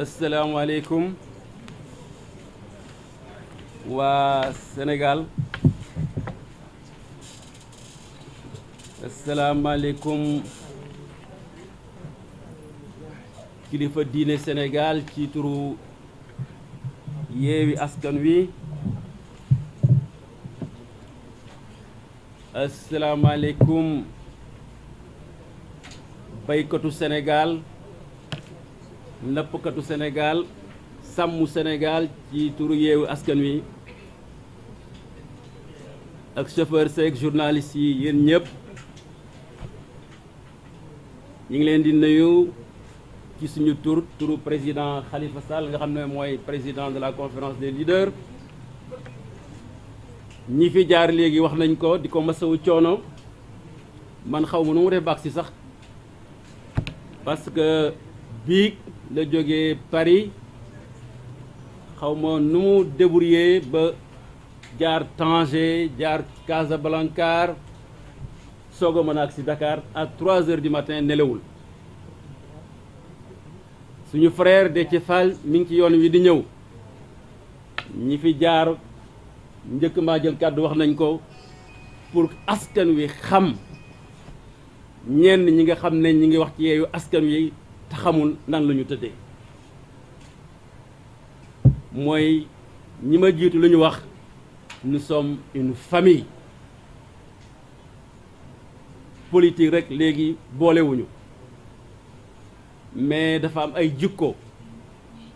asalaamaaleykum waa Sénégal asalaamaaleykum kilifa diine Sénégal ci turu Yewwi Askan Wi asalaamaaleykum baykatu Sénégal nappkatu Sénégal sàmmu Sénégal ci turu Yewwi Askan Wi ak chauffeur seeg journaliste yi yéen ñëpp ñu ngi leen di nuyu ci suñu turu président Khalifa Sall nga xam ne mooy président de la conférence des leaders ñi fi jaar léegi wax nañ ko di ko masawu coono man xaw ma nu mu def baax si sax parce que biig la jógee Paris xaw ma nu mu débrouillé ba jaar Tanger jaar Casablanca soog a mën a agsi Dakar à 3 heures du matin nelawul suñu frère Déthié Fall mi ngi ci yoon wi di ñëw ñi fi jaar njëkk maa jël kàddu wax nañ ko pour askan wi xam ñenn ñi nga xam ne ñi ngi wax ci Yewwi Askan Wi te xamul nan la ñu tëddee mooy ñi ma jiitu lu ñu wax nous sommes une famille politique rek léegi boolewuñu mais dafa am ay jikko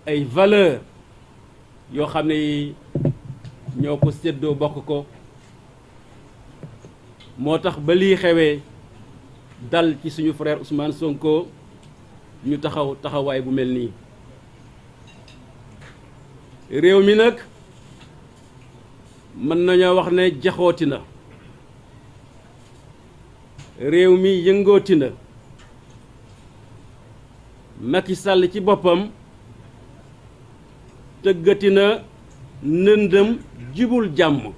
ay valeur yoo xam ne yi ñoo ko séddoo bokk ko moo tax ba lii xewee dal ci suñu frère Ousmane Sonko ñu taxawaay bu mel nii réew mi nag mën nañoo wax ne jaxooti na réew mi yëngooti na Macky Sall ci boppam tëggati na nëndëm jibul jàmm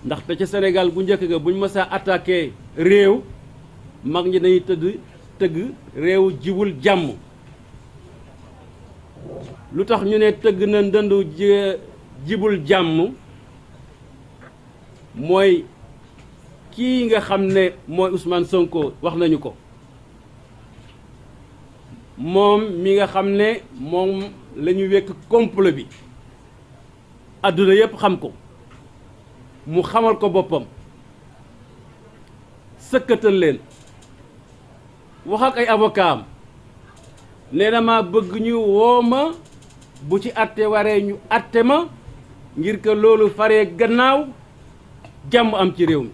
ndaxte ca Sénégal bu njëkk ga buñ mësaa attaqué réew mag ñi dañuy tëgg réew jibul jàmm lu tax ñu ne tëgg na ndëndu jibul jàmm mooy kii nga xam ne mooy Ousmane Sonko wax nañu ko moom mi nga xam ne moom la ñu wekk complot bi adduna yépp xam ko mu xamal ko boppam sëkkatal leen wax ak ay avocat am nee na ma bëgg ñu woo ma bu ci atte waree ñu atte ma ngir que loolu faree gannaaw jàmm am ci réew mi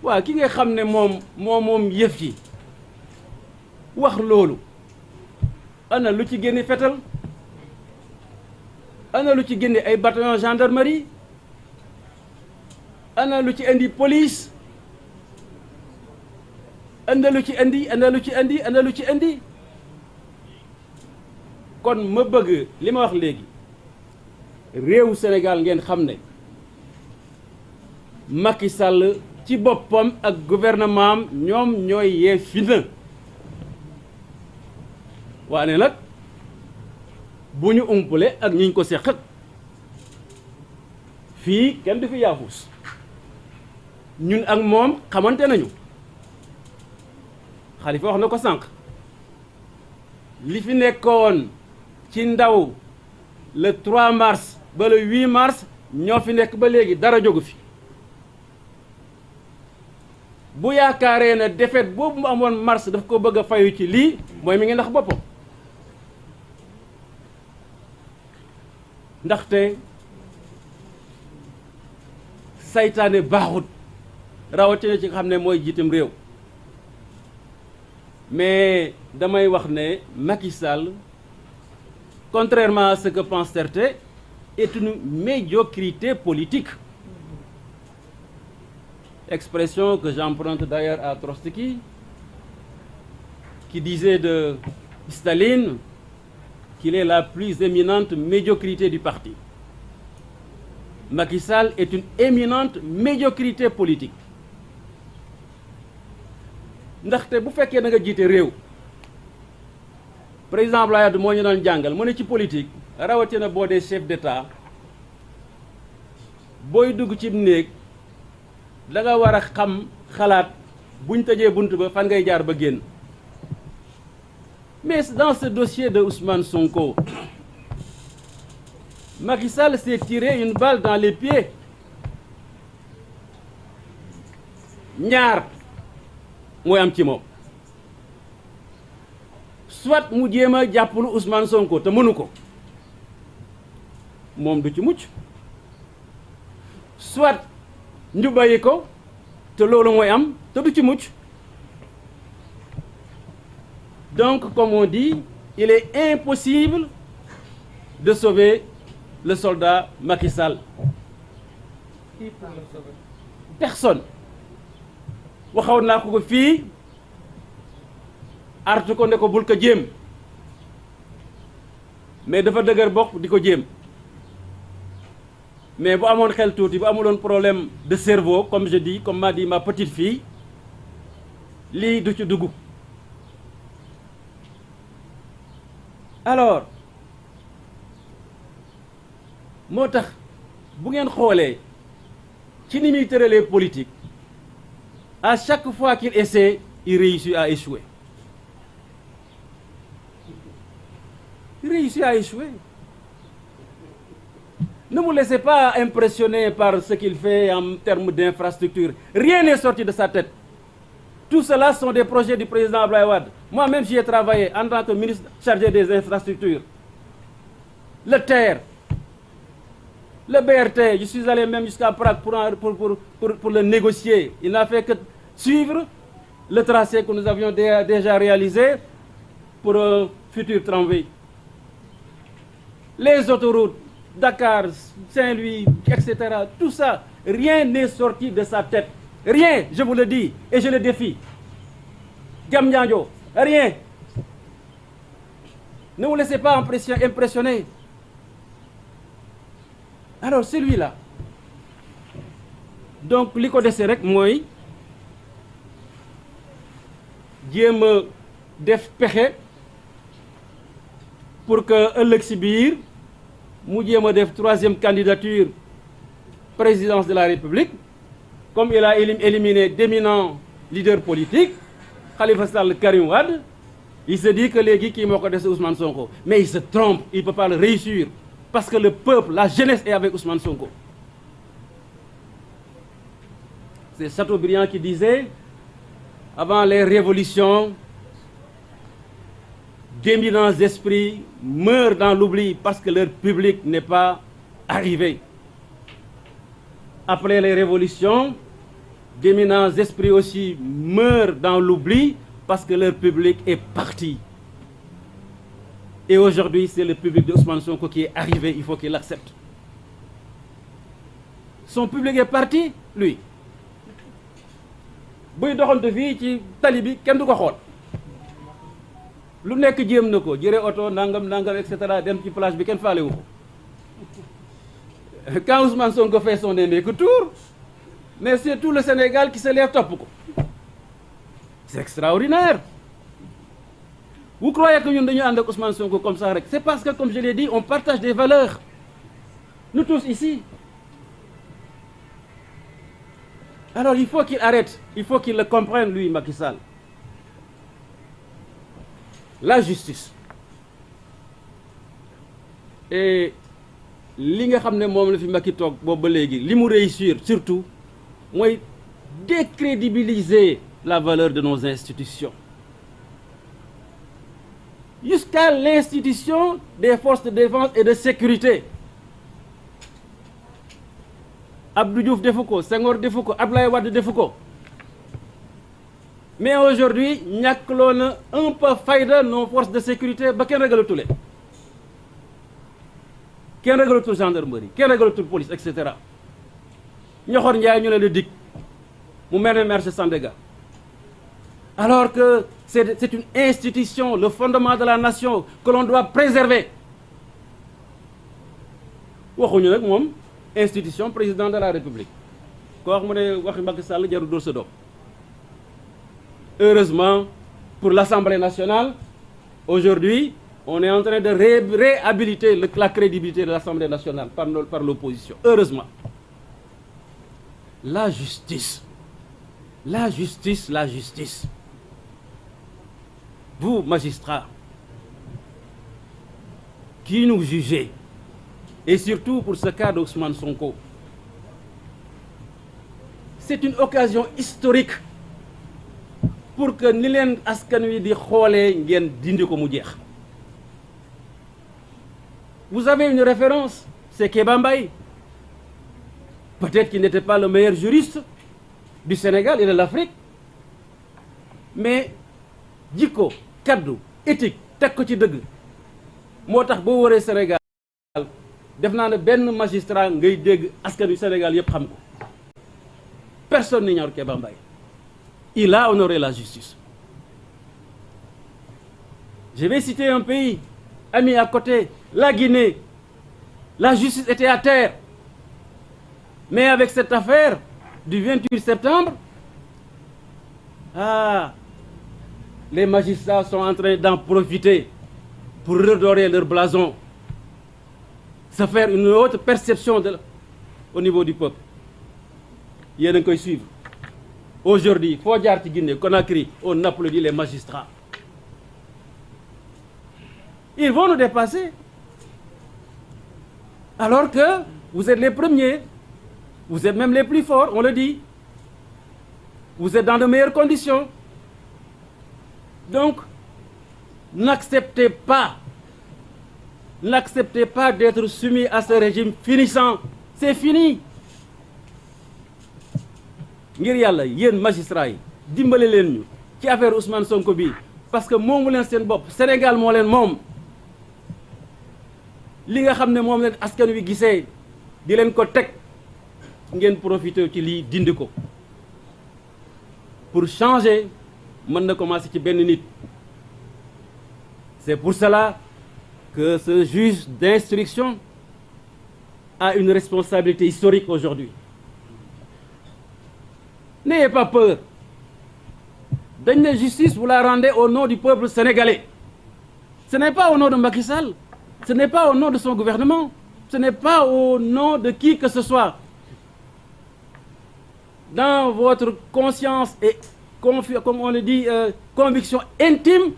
waaw ki nga xam ne moom yëf yi wax loolu ana lu ci génne fetal ana lu ci génne ay bataillon gendarmerie ana lu ci indi police ana lu ci indi kon ma bëgg li ma wax léegi réewu Sénégal ngeen xam ne Macky Sall ci boppam ak gouvernement am ñoom ñooy yee fitna waane nag bu ñu umpule ak ñiñ ko seq fii kenn du fi yaafus ñun ak moom xamante nañu Khalifa wax na ko sànq li fi nekkoon ci ndaw le 3 mars ba le 8 mars ñoo fi nekk ba léegi dara jógu fi bu yaakaaree ne défaite boobu mu amoon mars daf ko bëgg a fayu ci lii mooy mi ngi ndax boppam ndaxte saytaane baaxut rawatina ci nga xam ne mooy jiitam réew mais damay wax ne Macky Sall contrairement à ce que pensent certains est une médiocrité politique expression que j'emprunte d'ailleurs à Trotsky qui disait de Staline qu'il est la plus éminente médiocrité du parti. Macky Sall est une éminente médiocrité politique ndaxte bu fekkee da nga jiite réew président Abdoulaye Wade moo ñu doon jàngal mu ne ci politique rawatina boo dee chef d'état booy dugg ci néeg da nga war a xam xalaat buñ tëjee bunt ba fan ngay jaar ba génn. Mais dans ce dossier de Ousmane Sonko, Macky Sall s'est tiré une balle dans les pieds. ñaar mooy am ci moom soit mu jéem a jàppalu Ousmane Sonko te mënu ko moom du ci mucc soit ñu bàyyi ko te loolu mooy am te du ci mucc. Donc, comme on dit, il est impossible de sauver le soldat Macky Sall. Qui peut le sauver? Personne. waxoon naa ko fii artu ko ne ko bul ko jéem mais dafa dëgër bopp di ko jéem mais bu amoon xel tuuti bu amuloon problème de cerveau comme je dis comme m'a dit ma petite fille lii du ci dugg. Alors moo tax bu ngeen xoolee ci ni muy tëralee politique à chaque fois qu'il essaie il réussit à échouer. Il réussit à échouer. Ne vous laissez pas impressionner par ce qu'il fait en termes d'infrastructure. Rien n'est sorti de sa tête. Tout cela sont des projets du président Abdoulaye Wade. Moi-même, j'y ai travaillé en tant que ministre chargé des infrastructures. Le TER, le BRT, je suis allé même jusqu'à Prague pour le négocier. Il n'a fait que suivre le tracé que nous avions déjà réalisé pour un futur tramway. Les autoroutes, Dakar, Saint-Louis, etc., tout ça, rien n'est sorti de sa tête. Rien, je vous le dis, et je le défie. Diamniadio, rien. Ne vous laissez pas impressionner. Alors, celui-là. Donc, li ko dese rek mooy jéem a def pexe pour que ëllëg si biir mu jéem a def troisième candidature présidence de la République. Comme il a éliminé d'éminents leaders politiques, Khalifa Sall, Karim Wade, il se dit que léegi kii moo ko dese Ousmane Sonko. Mais il se trompe, il ne peut pas le réussir. Parce que le peuple, la jeunesse est avec Ousmane Sonko. C'est Chateaubriand qui disait, avant les révolutions, d'éminents esprits meurent dans l'oubli parce que leur public n'est pas arrivé. Après les révolutions, d'éminents esprits aussi meurent dans l'oubli parce que leur public est parti. Et aujourd'hui, c'est le public de Ousmane Sonko qui est arrivé, il faut qu'il l'accepte. Son public est parti, lui. buy doxantu fii ci tali bi kenn du ko xool lu nekk jéem na ko jëre oto nangam et cetera dem ci plage bi kenn faale wu ko. Quand Ousmane Sonko fait son énième tour, mais c'est tout le Sénégal qui se lève topp ko. C'est extraordinaire. Vous croyez que ñun dañu ànd ak Ousmane Sonko comme ça rek? C'est parce que, comme je l'ai dit, on partage des valeurs. Nous tous ici. Alors il faut qu'il arrête, il faut qu'il le comprenne, lui, Macky Sall. La justice. Et li nga xam ne moom la fi Macky toog boobu ba léegi li mu réussir surtout mooy décrédibiliser la valeur de nos institutions. Jusqu'à l'institution des forces de défense et de sécurité. Abdou Diouf defu ko, Senghor defu ko, Abdoulaye Wade defu ko. Mais aujourd'hui ñàkkloo na un peu fayda nos forces de sécurité ba kenn régalatul kenn régalatul gendarmerie kenn régalatul police, et cetera. Ñoxor Njaay ñu leen di dig mu mel ne marché Sandaga. Alors que c'est une institution, le fondement de la nation que l'on doit préserver. Waxuñu nag moom institution président de la République. Ko wax mu ne waxi Macky Sall jarul dóor sa doom. Heureusement pour l'Assemblée nationale, Aujourd'hui, on est en train de réhabiliter la crédibilité de l'Assemblée nationale par l'opposition. Heureusement. La justice. La justice, la justice. Vous, magistrats, qui nous jugez, et surtout pour ce cas d'Ousmane Sonko, c'est une occasion historique pour que ni leen askan wi di xoolee ngeen dindi ko mu jeex. Vous avez une référence, c'est Kéba Mbaye. Peut-être qu'il n'était pas le meilleur juriste du Sénégal et de l'Afrique, mais jikko, kaddu, éthique, teg ko ci dëgg moo tax boo waree Sénégal def naa ne benn magistrat ngay dégg askan wi Sénégal yëpp xam ko. Personne n'ignore Kéba Mbaye. Il a honoré la justice. Je vais citer un pays ami à côté, la Guinée. La justice était à terre. Mais avec cette affaire du 28 septembre, les magistrats sont en train d'en profiter pour redorer leur blason, se faire une autre perception au niveau du peuple. Yéen a ngi koy suivre. Aujourd'hui, foo jaar ci Guinée, Conakry, on applaudit les magistrats. Ils vont nous dépasser. Alors que vous êtes les premiers, vous êtes même les plus forts, on le dit. Vous êtes dans de meilleures conditions. Donc, n'acceptez pas d'être soumis à ce régime finissant. C'est fini. Ngir yàlla yéen magistrats yi dimbale leen ñu ci affaire Ousmane Sonko bi parce que moomu leen seen bopp Sénégal moo leen moom li nga xam ne moom leen askan wi gisee di leen ko teg ngeen profité ci lii dindi ko pour changer mën na commencer ci benn nit. C'est pour cela que ce juge d'instruction a une responsabilité historique aujourd'hui. N'ayez pas peur. Dañ ne justice, vous la rendez au nom du peuple sénégalais. Ce n'est pas au nom de Macky Sall, ce n'est pas au nom de son gouvernement, ce n'est pas au nom de qui que ce soit. Dans votre conscience et comme on le dit, conviction intime,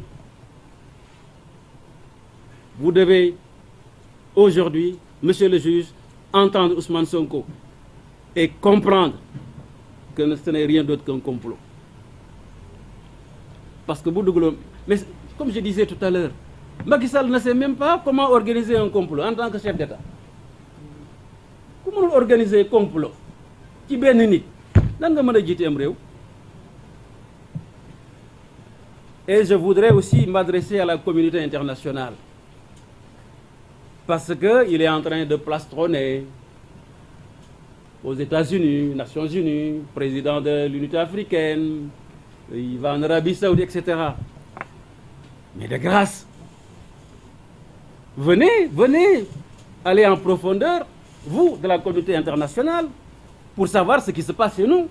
vous devez aujourd'hui, monsieur le juge, entendre Ousmane Sonko et comprendre que ce n'est rien d'autre qu'un complot. Parce que vous devez... Mais comme je disais tout à l'heure, Macky Sall ne sait même pas comment organiser un complot en tant que chef d'État. Comment organiser un complot ci benn nit nan nga mën a jiite am réew? Et je voudrais aussi m'adresser à la communauté internationale. Parce qu'il est en train de plastronner aux États-Unis, Nations Unies, président de l'unité africaine, il va en Arabie Saoudite, etc. Mais de grâce, venez aller en profondeur, vous, de la communauté internationale, pour savoir ce qui se passe chez nous.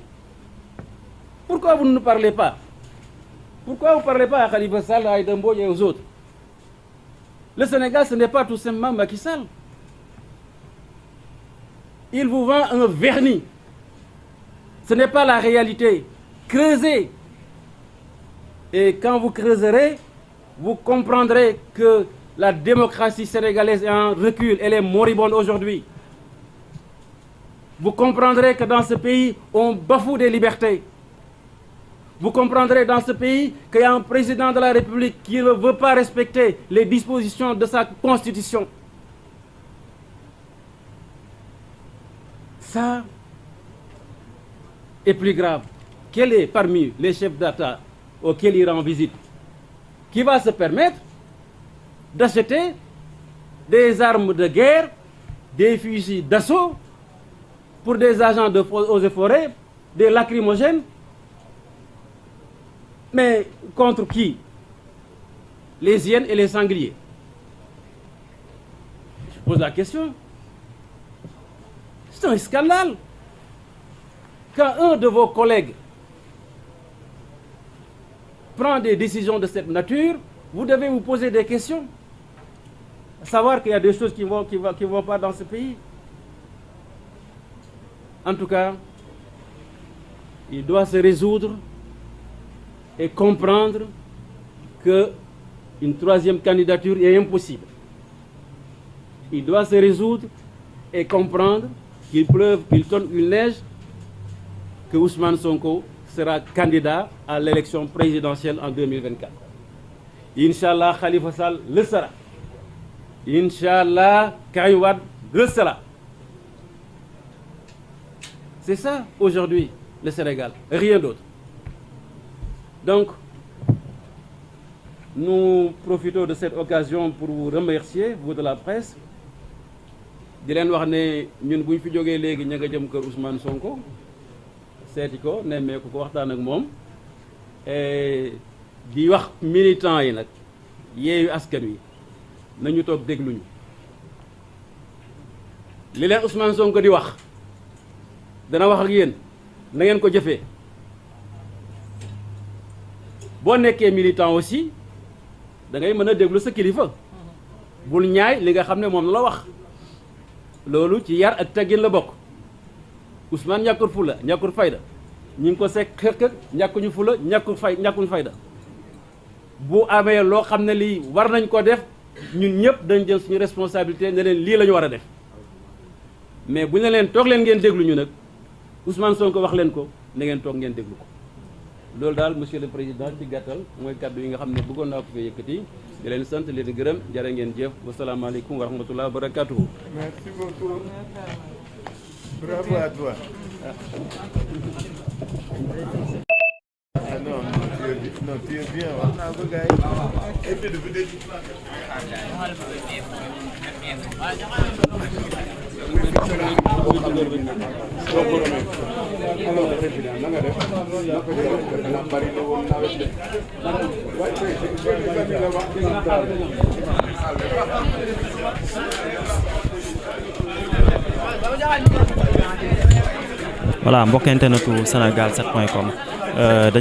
Pourquoi vous ne nous parlez pas? Pourquoi vous ne parlez pas à Khalifa Sall, à Aïda Mbodj et aux autres? Le Sénégal, ce n'est pas tout simplement Macky Sall. Il vous vend un vernis. Ce n'est pas la réalité. Creusez. Et quand vous creuserez, vous comprendrez que la démocratie sénégalaise est en recul. Elle est moribonde aujourd'hui. Vous comprendrez que dans ce pays, on bafoue des libertés. Vous comprendrez dans ce pays qu'il y a un président de la République qui ne veut pas respecter les dispositions de sa constitution. Ça est plus grave. Quel est parmi les chefs d'État auxquels il rend visite qui va se permettre d'acheter des armes de guerre, des fusils d'assaut pour des agents de eaux et forêts, des lacrymogènes? Mais contre qui? Les hyènes et les sangliers. Je pose la question. C'est un scandale. Quand un de vos collègues prend des décisions de cette nature, vous devez vous poser des questions. Savoir qu'il y a des choses qui vont pas dans ce pays. En tout cas, il doit se résoudre et comprendre qu'une troisième candidature est impossible. Il doit se résoudre et comprendre qu'il pleuve, qu'il tombe une neige, que Ousmane Sonko sera candidat à l'élection présidentielle en 2024. Inch'Allah, Khalifa Sall le sera. Inch'Allah, Karim Wade le sera. C'est ça, aujourd'hui, le Sénégal. Rien d'autre. Donc, nous profitons de cette occasion pour vous remercier, vous de la presse. di leen wax ne ñun bu ñu fi jógee léegi ña nga jëm kër Ousmane Sonko seeti ko nemmeeku ko waxtaan ak moom di wax militants yi nag Yewwi Askan Wi nañu toog dégluñu li leen Ousmane Sonko di wax dana wax ak yéen na ngeen ko jëfee boo nekkee militant aussi da ngay mën a déglu sa kilifa bul ñaay li nga xam ne moom la wax loolu ci yar ak teggin la bokk Ousmane ñàkkul fula ñàkkul fayda ñu ngi ko sekk xëkk ñàkkuñu fula ñàkkuñu fayda bu amee loo xam ne lii war nañ ko def ñun ñëpp dañ jël suñu responsabilité ne leen lii la ñu war a def mais bu ñu leen toog leen ngeen déglu ñu nag Ousmane Sonko wax leen ko na ngeen toog ngeen déglu ko loolu daal monsieur le président ci gàttal mooy kàddu yi nga xam ne bëggoon naa ko fee yëkkati di leen sant leen gërëm jërë ngeen jëf wasalaamaaleykum wa rahmatulah wa barakatuhu. Merci beaucoup. Bravo à toi. Ah non, tu es bien. Et puis alors président na nga def naka dana bari la woon nawet de voilà mbokk internetu Sénégal 7.com